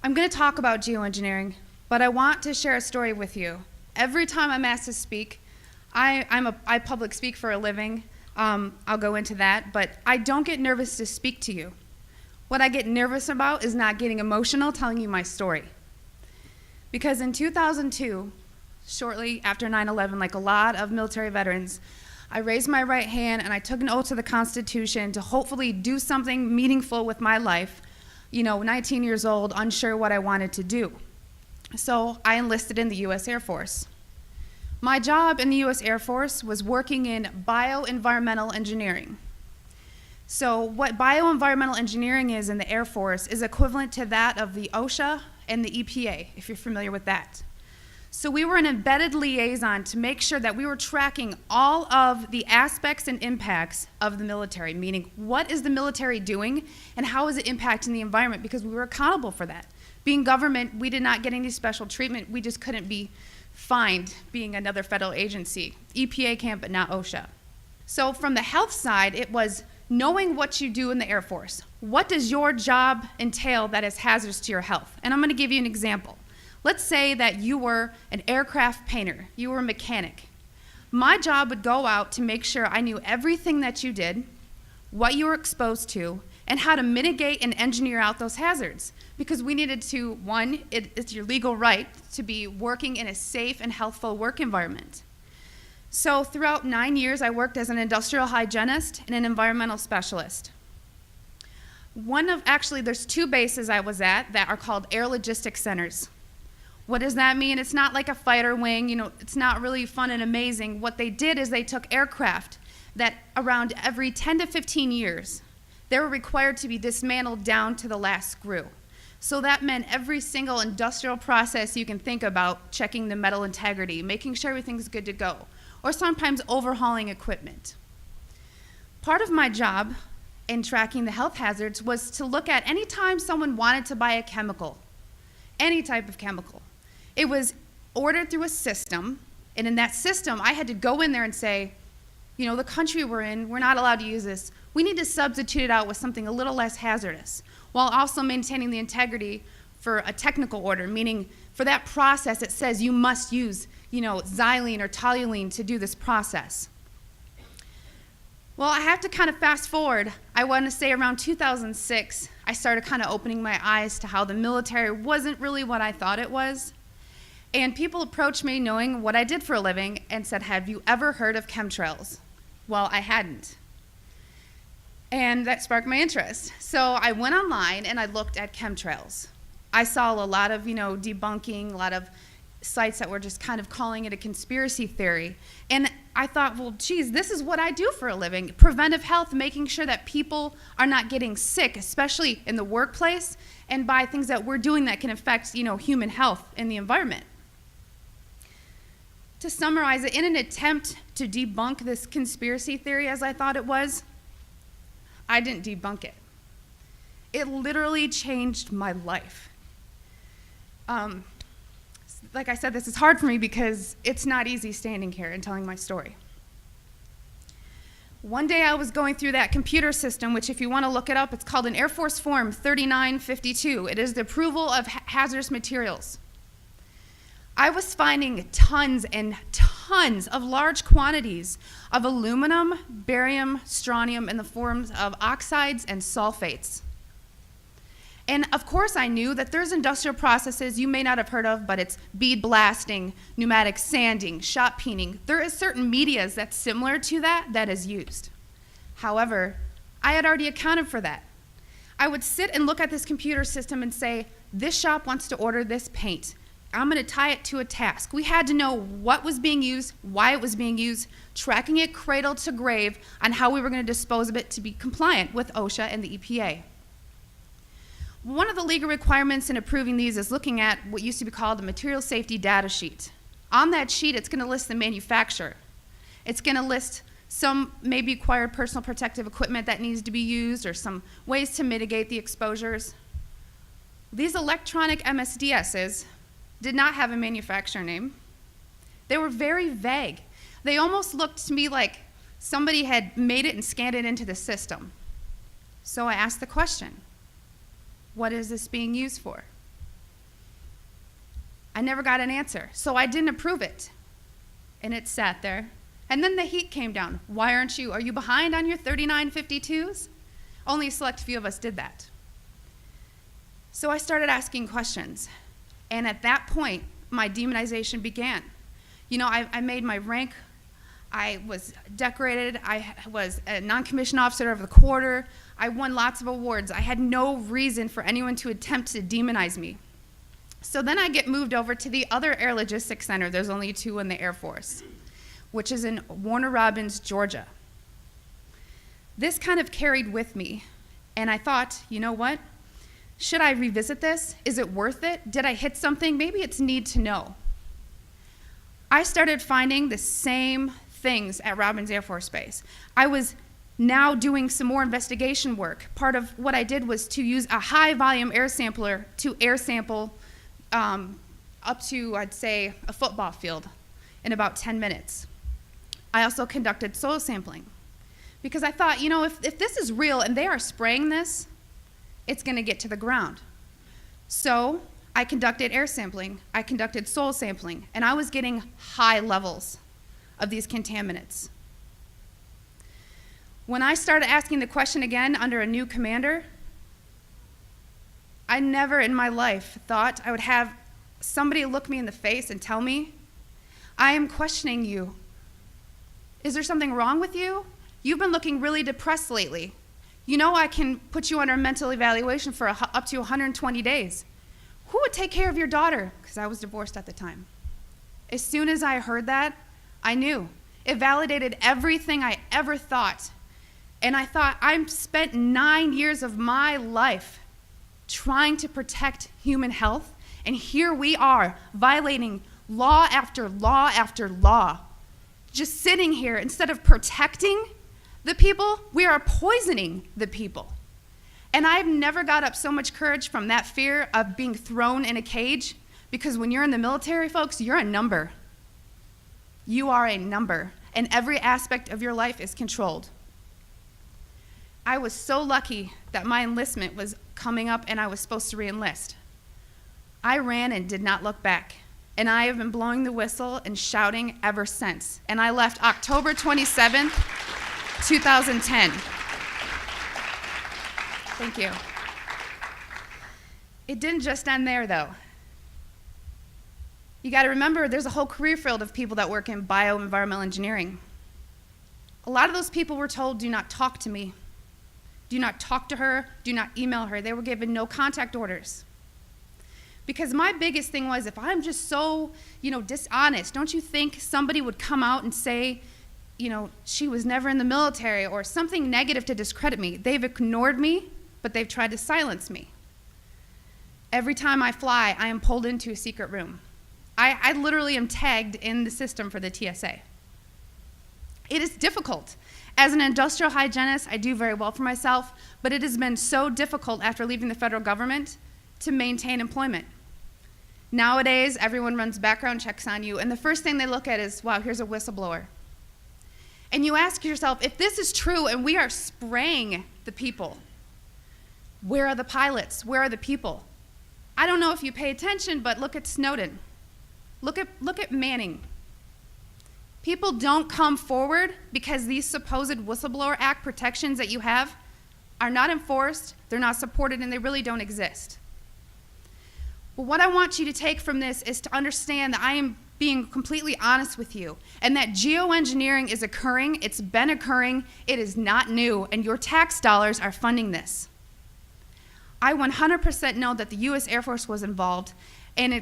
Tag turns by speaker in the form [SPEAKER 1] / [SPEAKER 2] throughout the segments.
[SPEAKER 1] I'm going to talk about geoengineering, but I want to share a story with you. Every time I'm asked to speak, I public speak for a living. I'll go into that, but I don't get nervous to speak to you. What I get nervous about is not getting emotional telling you my story. Because in 2002, shortly after 9/11, like a lot of military veterans, I raised my right hand and I took an oath to the Constitution to hopefully do something meaningful with my life. 19 years old, unsure what I wanted to do. So I enlisted in the U.S. Air Force. My job in the U.S. Air Force was working in bioenvironmental engineering. So what bioenvironmental engineering is in the Air Force is equivalent to that of the OSHA and the EPA, if you're familiar with that. So we were an embedded liaison to make sure that we were tracking all of the aspects and impacts of the military, meaning what is the military doing and how is it impacting the environment, because we were accountable for that. Being government, we did not get any special treatment. We just couldn't be fined being another federal agency. EPA can, but not OSHA. So from the health side, it was knowing what you do in the Air Force. What does your job entail that is hazardous to your health? And I'm going to give you an example. Let's say that you were an aircraft painter, you were a mechanic. My job would go out to make sure I knew everything that you did, what you were exposed to, and how to mitigate and engineer out those hazards. Because we needed to, one, it's your legal right to be working in a safe and healthful work environment. So throughout 9 years, I worked as an industrial hygienist and an environmental specialist. There's two bases I was at that are called air logistics centers. What does that mean? It's not like a fighter wing, it's not really fun and amazing. What they did is they took aircraft that around every 10 to 15 years, they were required to be dismantled down to the last screw. So that meant every single industrial process you can think about, checking the metal integrity, making sure everything's good to go, or sometimes overhauling equipment. Part of my job in tracking the health hazards was to look at any time someone wanted to buy a chemical, any type of chemical. It was ordered through a system, and in that system, I had to go in there and say, the country we're in, we're not allowed to use this. We need to substitute it out with something a little less hazardous, while also maintaining the integrity for a technical order, meaning for that process, it says you must use, xylene or toluene to do this process. Well, I have to kind of fast forward. I want to say around 2006, I started kind of opening my eyes to how the military wasn't really what I thought it was. And people approached me knowing what I did for a living and said, have you ever heard of chemtrails? Well, I hadn't. And that sparked my interest. So I went online and I looked at chemtrails. I saw a lot of, debunking, a lot of sites that were just kind of calling it a conspiracy theory. And I thought, well, geez, this is what I do for a living. Preventive health, making sure that people are not getting sick, especially in the workplace, and by things that we're doing that can affect, human health in the environment. To summarize it, in an attempt to debunk this conspiracy theory as I thought it was, I didn't debunk it. It literally changed my life. Like I said, this is hard for me because it's not easy standing here and telling my story. One day I was going through that computer system, which if you want to look it up, it's called an Air Force Form 3952. It is the approval of hazardous materials. I was finding tons and tons of large quantities of aluminum, barium, strontium in the forms of oxides and sulfates. And of course I knew that there's industrial processes you may not have heard of, but it's bead blasting, pneumatic sanding, shot peening. There is certain medias that's similar to that is used. However, I had already accounted for that. I would sit and look at this computer system and say, this shop wants to order this paint. I'm going to tie it to a task. We had to know what was being used, why it was being used, tracking it cradle to grave on how we were going to dispose of it to be compliant with OSHA and the EPA. One of the legal requirements in approving these is looking at what used to be called a material safety data sheet. On that sheet, it's going to list the manufacturer. It's going to list some maybe acquired personal protective equipment that needs to be used or some ways to mitigate the exposures. These electronic MSDSs did not have a manufacturer name. They were very vague. They almost looked to me like somebody had made it and scanned it into the system. So I asked the question, what is this being used for? I never got an answer, so I didn't approve it. And it sat there. And then the heat came down. Why aren't you? Are you behind on your 3952s? Only a select few of us did that. So I started asking questions. And at that point, my demonization began. You know, I made my rank. I was decorated. I was a non-commissioned officer of the quarter. I won lots of awards. I had no reason for anyone to attempt to demonize me. So then I get moved over to the other Air Logistics Center. There's only 2 in the Air Force, which is in Warner Robins, Georgia. This kind of carried with me, and I thought, you know what? Should I revisit this? Is it worth it? Did I hit something? Maybe it's need to know. I started finding the same things at Robins Air Force Base. I was now doing some more investigation work. Part of what I did was to use a high volume air sampler to air sample up to, I'd say, a football field in about 10 minutes. I also conducted soil sampling because I thought, you know, if this is real and they are spraying this, it's going to get to the ground. So I conducted air sampling, I conducted soil sampling, and I was getting high levels of these contaminants. When I started asking the question again under a new commander, I never in my life thought I would have somebody look me in the face and tell me, I am questioning you. Is there something wrong with you? You've been looking really depressed lately. You know I can put you under a mental evaluation for up to 120 days. Who would take care of your daughter? Because I was divorced at the time. As soon as I heard that, I knew. It validated everything I ever thought. And I thought, I've spent 9 years of my life trying to protect human health, and here we are violating law after law after law. Just sitting here, instead of protecting the people, we are poisoning the people. And I've never got up so much courage from that fear of being thrown in a cage, because when you're in the military, folks, you're a number. You are a number, and every aspect of your life is controlled. I was so lucky that my enlistment was coming up and I was supposed to re-enlist. I ran and did not look back, and I have been blowing the whistle and shouting ever since. And I left October 27th, 2010. Thank you. It didn't just end there, though. You got to remember, there's a whole career field of people that work in bioenvironmental engineering. A lot of those people were told, do not talk to me. Do not talk to her. Do not email her. They were given no contact orders. Because my biggest thing was, if I'm just so, dishonest, don't you think somebody would come out and say, she was never in the military, or something negative to discredit me? They've ignored me, but they've tried to silence me. Every time I fly, I am pulled into a secret room. I literally am tagged in the system for the TSA. It is difficult. As an industrial hygienist, I do very well for myself, but it has been so difficult after leaving the federal government to maintain employment. Nowadays, everyone runs background checks on you, and the first thing they look at is, wow, here's a whistleblower. And you ask yourself, if this is true and we are spraying the people, where are the pilots? Where are the people? I don't know if you pay attention, but look at Snowden. Look at Manning. People don't come forward because these supposed Whistleblower Act protections that you have are not enforced, they're not supported, and they really don't exist. But what I want you to take from this is to understand that I am being completely honest with you, and that geoengineering is occurring, it's been occurring, it is not new, and your tax dollars are funding this. I 100% know that the U.S. Air Force was involved, and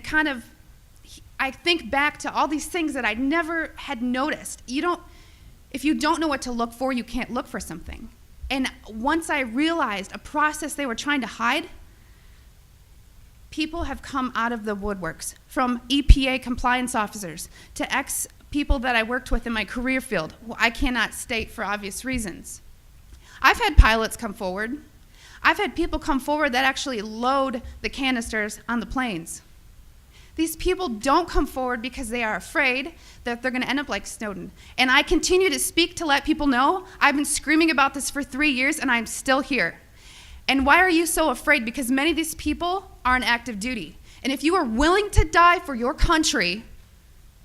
[SPEAKER 1] I think back to all these things that I never had noticed. If you don't know what to look for, you can't look for something. And once I realized a process they were trying to hide, people have come out of the woodworks, from EPA compliance officers to ex-people that I worked with in my career field, who I cannot state for obvious reasons. I've had pilots come forward. I've had people come forward that actually load the canisters on the planes. These people don't come forward because they are afraid that they're going to end up like Snowden. And I continue to speak to let people know I've been screaming about this for 3 years and I'm still here. And why are you so afraid? Because many of these people are on active duty. And if you are willing to die for your country,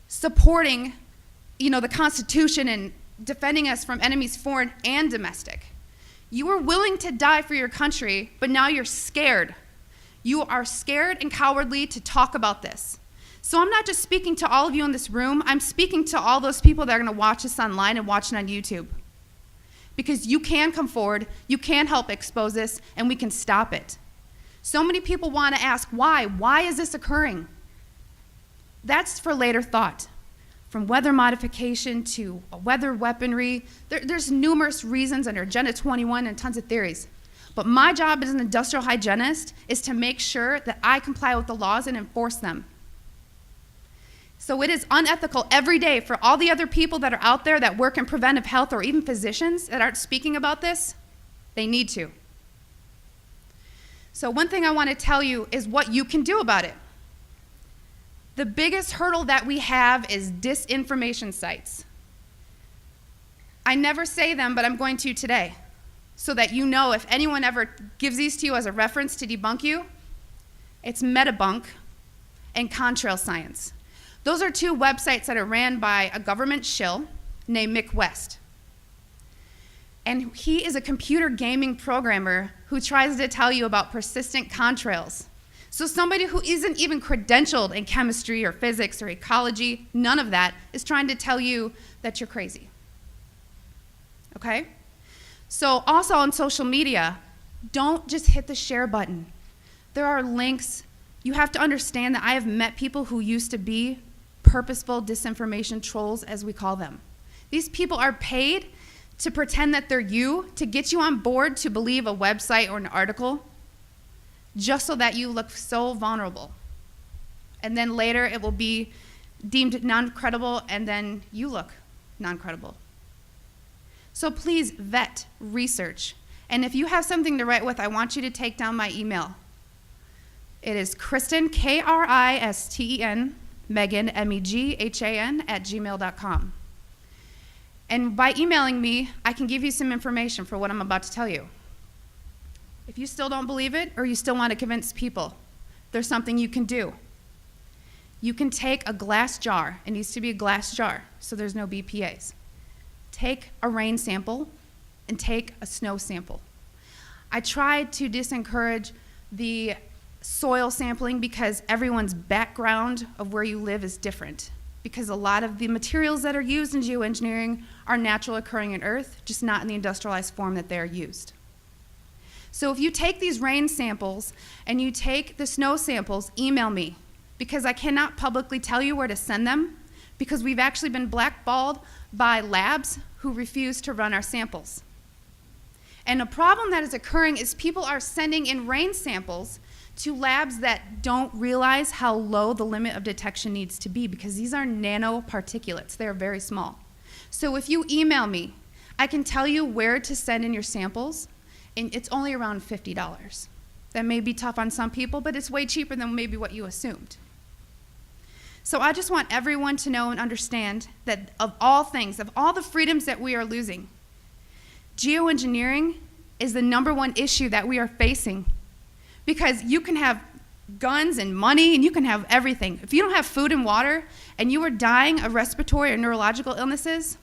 [SPEAKER 1] supporting, the Constitution and defending us from enemies foreign and domestic, you are willing to die for your country, but now you're scared. You are scared and cowardly to talk about this. So I'm not just speaking to all of you in this room, I'm speaking to all those people that are gonna watch this online and watch it on YouTube. Because you can come forward, you can help expose this, and we can stop it. So many people wanna ask, why? Why is this occurring? That's for later thought. From weather modification to weather weaponry, there's numerous reasons under Agenda 21 and tons of theories. But my job as an industrial hygienist is to make sure that I comply with the laws and enforce them. So it is unethical every day for all the other people that are out there that work in preventive health, or even physicians that aren't speaking about this. They need to. So one thing I want to tell you is what you can do about it. The biggest hurdle that we have is disinformation sites. I never say them, but I'm going to today, so that you know if anyone ever gives these to you as a reference to debunk you, it's Metabunk and Contrail Science. Those are two websites that are ran by a government shill named Mick West. And he is a computer gaming programmer who tries to tell you about persistent contrails. So somebody who isn't even credentialed in chemistry or physics or ecology, none of that, is trying to tell you that you're crazy. Okay? So also on social media, don't just hit the share button. There are links. You have to understand that I have met people who used to be purposeful disinformation trolls, as we call them. These people are paid to pretend that they're you, to get you on board to believe a website or an article, just so that you look so vulnerable. And then later it will be deemed non-credible, and then you look non-credible. So please vet, research. And if you have something to write with, I want you to take down my email. It is Kristen, Kristen, Megan, MEGHAN, @gmail.com. And by emailing me, I can give you some information for what I'm about to tell you. If you still don't believe it, or you still want to convince people, there's something you can do. You can take a glass jar. It needs to be a glass jar, so there's no BPAs. Take a rain sample and take a snow sample. I tried to disencourage the soil sampling because everyone's background of where you live is different. Because a lot of the materials that are used in geoengineering are natural occurring in Earth, just not in the industrialized form that they're used. So if you take these rain samples and you take the snow samples, email me, because I cannot publicly tell you where to send them, because we've actually been blackballed by labs who refuse to run our samples. And a problem that is occurring is people are sending in rain samples to labs that don't realize how low the limit of detection needs to be, because these are nanoparticulates. They are very small. So if you email me, I can tell you where to send in your samples, and it's only around $50. That may be tough on some people, but it's way cheaper than maybe what you assumed. So I just want everyone to know and understand that of all things, of all the freedoms that we are losing, geoengineering is the #1 issue that we are facing. Because you can have guns and money and you can have everything. If you don't have food and water and you are dying of respiratory or neurological illnesses,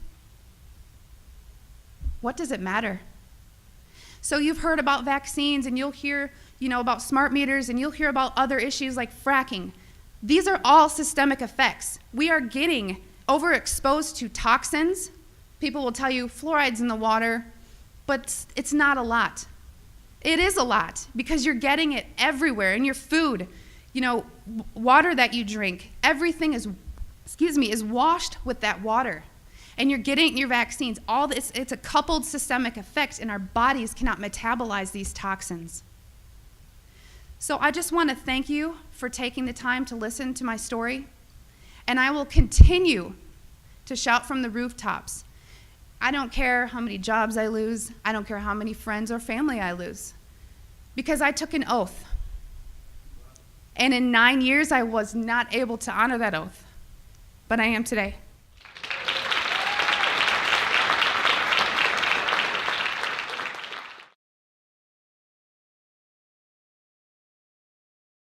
[SPEAKER 1] what does it matter? So you've heard about vaccines, and you'll hear, about smart meters, and you'll hear about other issues like fracking. These are all systemic effects. We are getting overexposed to toxins. People will tell you fluoride's in the water, but it's not a lot. It is a lot, because you're getting it everywhere in your food, water that you drink. Everything is washed with that water. And you're getting it in your vaccines. All this, it's a coupled systemic effect, and our bodies cannot metabolize these toxins. So I just want to thank you for taking the time to listen to my story, and I will continue to shout from the rooftops. I don't care how many jobs I lose. I don't care how many friends or family I lose, because I took an oath. And in 9 years, I was not able to honor that oath, but I am today.